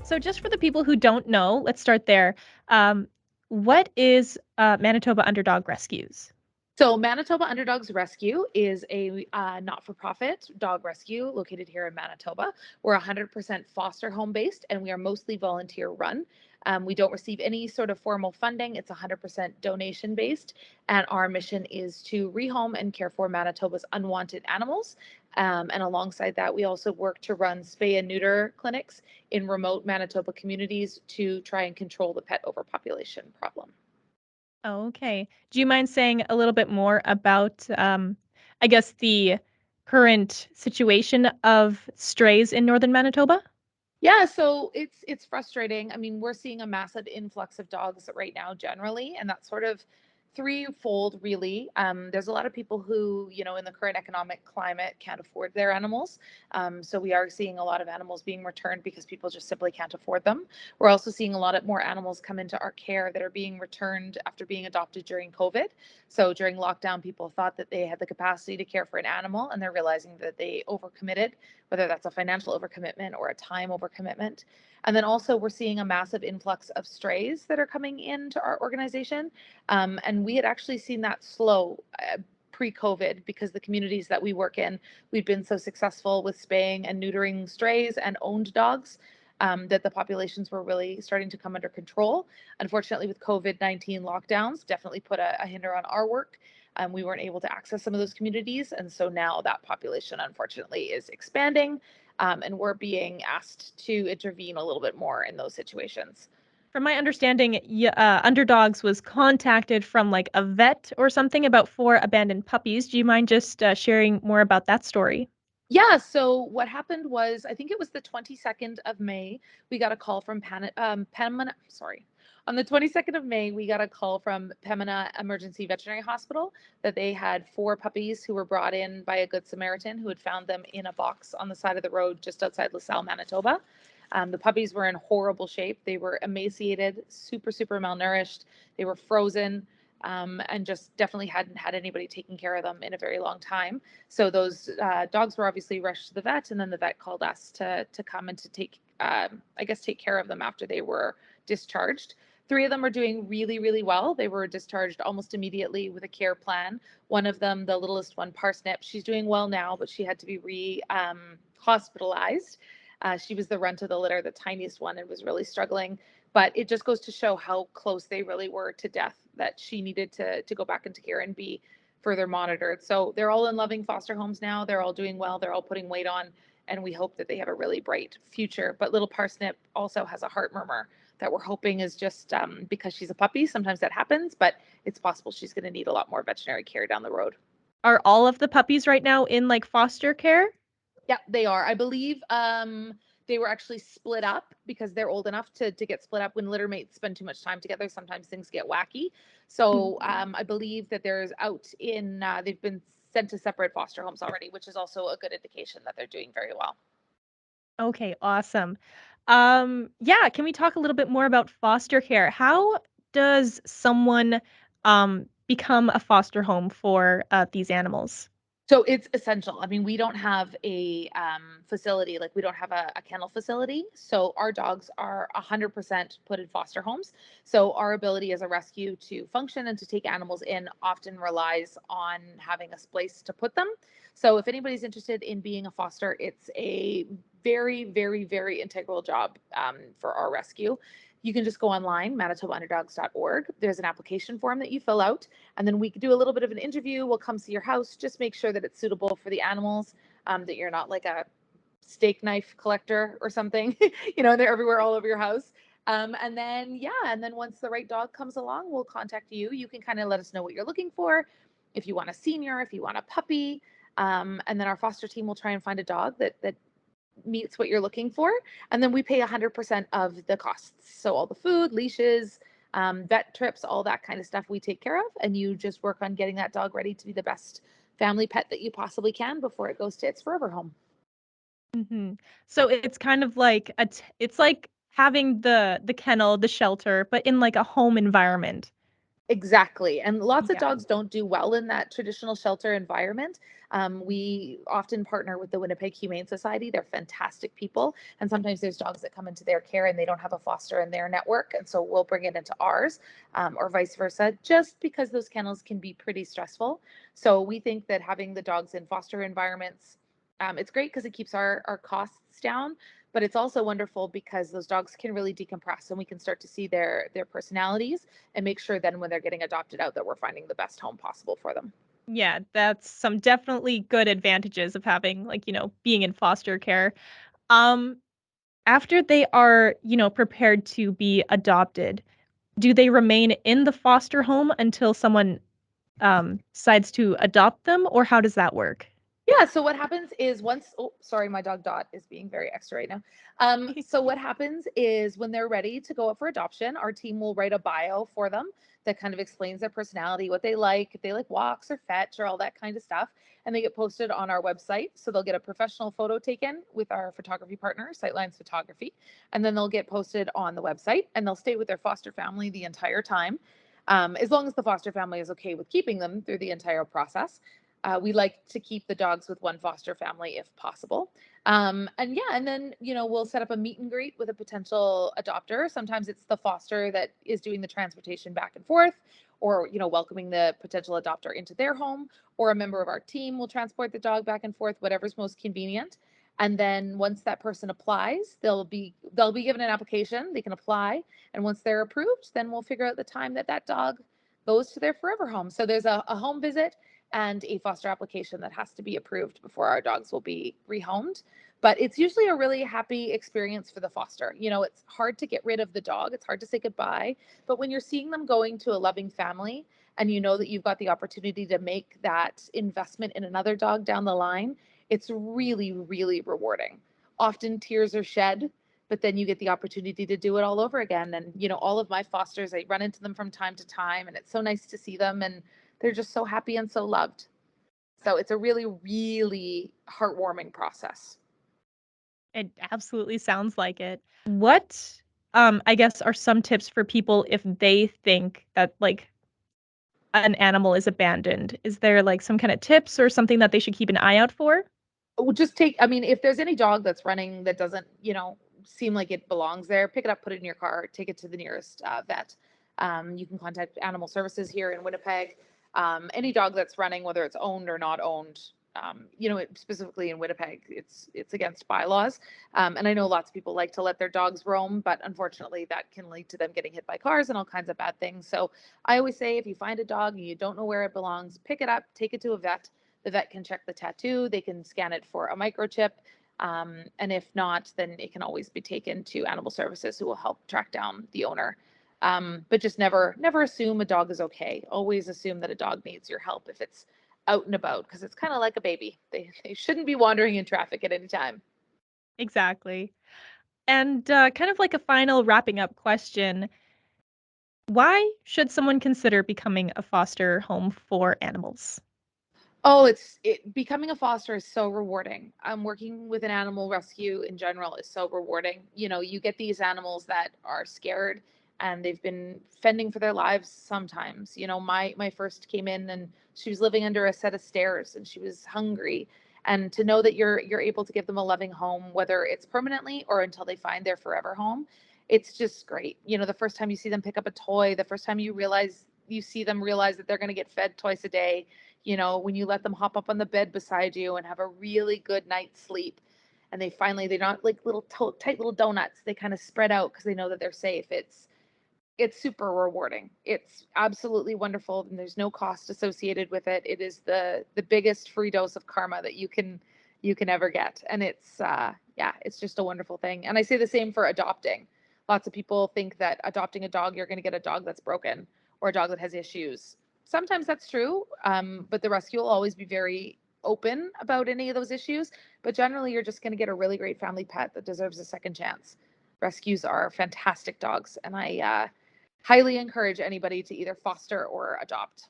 So just for the people who don't know, let's start there. Um, what is Manitoba Underdog Rescues? So, Manitoba Underdogs Rescue is a not for profit dog rescue located here in Manitoba. We're 100% foster home based and we are mostly volunteer run. We don't receive any sort of formal funding, it's 100% donation based. And our mission is to rehome and care for Manitoba's unwanted animals. And alongside that, we also work to run spay and neuter clinics in remote Manitoba communities to try and control the pet overpopulation problem. Oh, okay. Do you mind saying a little bit more about, I guess, the current situation of strays in northern Manitoba? Yeah, so it's frustrating. I mean, we're seeing a massive influx of dogs right now generally, and that's sort of threefold really. There's a lot of people who, in the current economic climate can't afford their animals. So we are seeing a lot of animals being returned because people just simply can't afford them. We're also seeing a lot of more animals come into our care that are being returned after being adopted during COVID. So during lockdown, people thought that they had the capacity to care for an animal, and they're realizing that they overcommitted, whether that's a financial overcommitment or a time overcommitment. And then also, we're seeing a massive influx of strays that are coming into our organization. And we had actually seen that slow pre-COVID because the communities that we work in, we've been so successful with spaying and neutering strays and owned dogs. That the populations were really starting to come under control. Unfortunately, with COVID-19 lockdowns, definitely put a hinder on our work. We weren't able to access some of those communities. And so now that population, unfortunately, is expanding. And we're being asked to intervene a little bit more in those situations. From my understanding, Underdogs was contacted from like a vet or something about four abandoned puppies. Do you mind just sharing more about that story? Yeah, so what happened was, I think it was the 22nd of May, we got a call from Pemina, sorry. On the 22nd of May, we got a call from Pemina Emergency Veterinary Hospital that they had four puppies who were brought in by a Good Samaritan who had found them in a box on the side of the road just outside LaSalle, Manitoba. The puppies were in horrible shape. They were emaciated, super, super malnourished. They were frozen, and just definitely hadn't had anybody taking care of them in a very long time. So those dogs were obviously rushed to the vet, and then the vet called us to come and to take, I guess, take care of them after they were discharged. Three of them are doing really, really well. They were discharged almost immediately with a care plan. One of them, the littlest one, Parsnip, she's doing well now, but she had to be hospitalized. She was the runt of the litter, the tiniest one, and was really struggling. But it just goes to show how close they really were to death, that she needed to go back into care and be further monitored. So they're all in loving foster homes now. They're all doing well. They're all putting weight on, and we hope that they have a really bright future. But little Parsnip also has a heart murmur that we're hoping is just because she's a puppy. Sometimes that happens, but it's possible she's going to need a lot more veterinary care down the road. Are all of the puppies right now in like foster care? Yeah, they are. I believe they were actually split up because they're old enough to get split up when litter mates spend too much time together. Sometimes things get wacky. So I believe that there's out in, they've been sent to separate foster homes already, which is also a good indication that they're doing very well. Okay, awesome. Yeah, can we talk a little bit more about foster care? How does someone become a foster home for these animals? So it's essential. I mean, we don't have a facility, like we don't have a kennel facility. So our dogs are 100% put in foster homes. So our ability as a rescue to function and to take animals in often relies on having a place to put them. So if anybody's interested in being a foster, it's a very, very, very integral job for our rescue. You can just go online, manitobaunderdog's.org. There's an application form that you fill out, and then we could do a little bit of an interview. We'll come see your house, just make sure that it's suitable for the animals, that you're not like a steak knife collector or something. They're everywhere all over your house. And then, yeah, and then once the right dog comes along, we'll contact you. You can kind of let us know what you're looking for. If you want a senior, if you want a puppy, and then our foster team will try and find a dog that meets what you're looking for. And then we pay 100% of the costs. So all the food, leashes, vet trips, all that kind of stuff we take care of. And you just work on getting that dog ready to be the best family pet that you possibly can before it goes to its forever home. So it's kind of like it's like having the kennel, the shelter, but in like a home environment. Exactly. And lots of Yeah. dogs don't do well in that traditional shelter environment. We often partner with the Winnipeg Humane Society. They're fantastic people. And sometimes there's dogs that come into their care and they don't have a foster in their network. And so we'll bring it into ours, or vice versa, just because those kennels can be pretty stressful. So we think that having the dogs in foster environments, it's great because it keeps our costs down, but it's also wonderful because those dogs can really decompress and we can start to see their personalities and make sure then when they're getting adopted out that we're finding the best home possible for them. Yeah, that's some definitely good advantages of having, like, being in foster care. Um, After they are, prepared to be adopted, do they remain in the foster home until someone, decides to adopt them, or how does that work? Yeah, so what happens is once, oh, sorry, my dog Dot is being very extra right now. So what happens is when they're ready to go up for adoption, our team will write a bio for them that kind of explains their personality, what they like, if they like walks or fetch or all that kind of stuff. And they get posted on our website. So they'll get a professional photo taken with our photography partner, Sightlines Photography. And then they'll get posted on the website and they'll stay with their foster family the entire time. As long as the foster family is okay with keeping them through the entire process. We like to keep the dogs with one foster family if possible. And yeah, and then, we'll set up a meet and greet with a potential adopter. Sometimes it's the foster that is doing the transportation back and forth, or, welcoming the potential adopter into their home, or a member of our team will transport the dog back and forth, whatever's most convenient. And then once that person applies, they'll be given an application, they can apply, and once they're approved, then we'll figure out the time that that dog goes to their forever home. So there's a home visit and a foster application that has to be approved before our dogs will be rehomed. But it's usually a really happy experience for the foster. It's hard to get rid of the dog, it's hard to say goodbye. But when you're seeing them going to a loving family and you know that you've got the opportunity to make that investment in another dog down the line, it's really, really rewarding. Often tears are shed, but then you get the opportunity to do it all over again. And, all of my fosters, I run into them from time to time, and it's so nice to see them. And they're just so happy and so loved. So it's a really, really heartwarming process. It absolutely sounds like it. What, I guess, are some tips for people if they think that, like, an animal is abandoned? Is there, like, some kinda tips or something that they should keep an eye out for? Just take, I mean, if there's any dog that's running that doesn't, seem like it belongs there, pick it up, put it in your car, take it to the nearest vet. You can contact animal services here in Winnipeg. Any dog that's running, whether it's owned or not owned, specifically in Winnipeg, it's against bylaws. And I know lots of people like to let their dogs roam, but unfortunately, that can lead to them getting hit by cars and all kinds of bad things. So I always say, if you find a dog and you don't know where it belongs, pick it up, take it to a vet. The vet can check the tattoo, they can scan it for a microchip. And if not, then it can always be taken to animal services who will help track down the owner. But just never assume a dog is okay. Always assume that a dog needs your help if it's out and about, because it's kind of like a baby. They shouldn't be wandering in traffic at any time. Exactly. And, kind of like a final wrapping up question, why should someone consider becoming a foster home for animals? Oh, becoming a foster is so rewarding. Working with an animal rescue in general is so rewarding. You get these animals that are scared and they've been fending for their lives sometimes. My first came in and she was living under a set of stairs and she was hungry. And to know that you're able to give them a loving home, whether it's permanently or until they find their forever home, it's just great. The first time you see them pick up a toy, the first time you see them realize that they're going to get fed twice a day, when you let them hop up on the bed beside you and have a really good night's sleep. And they're not like little tight little donuts. They kind of spread out because they know that they're safe. It's super rewarding. It's absolutely wonderful, and there's no cost associated with it. It is the biggest free dose of karma that you can ever get, and yeah, it's just a wonderful thing. And I say the same for adopting. Lots of people think that adopting a dog, you're going to get a dog that's broken or a dog that has issues. Sometimes that's true, but the rescue will always be very open about any of those issues. But generally, you're just going to get a really great family pet that deserves a second chance. Rescues are fantastic dogs, and I highly encourage anybody to either foster or adopt.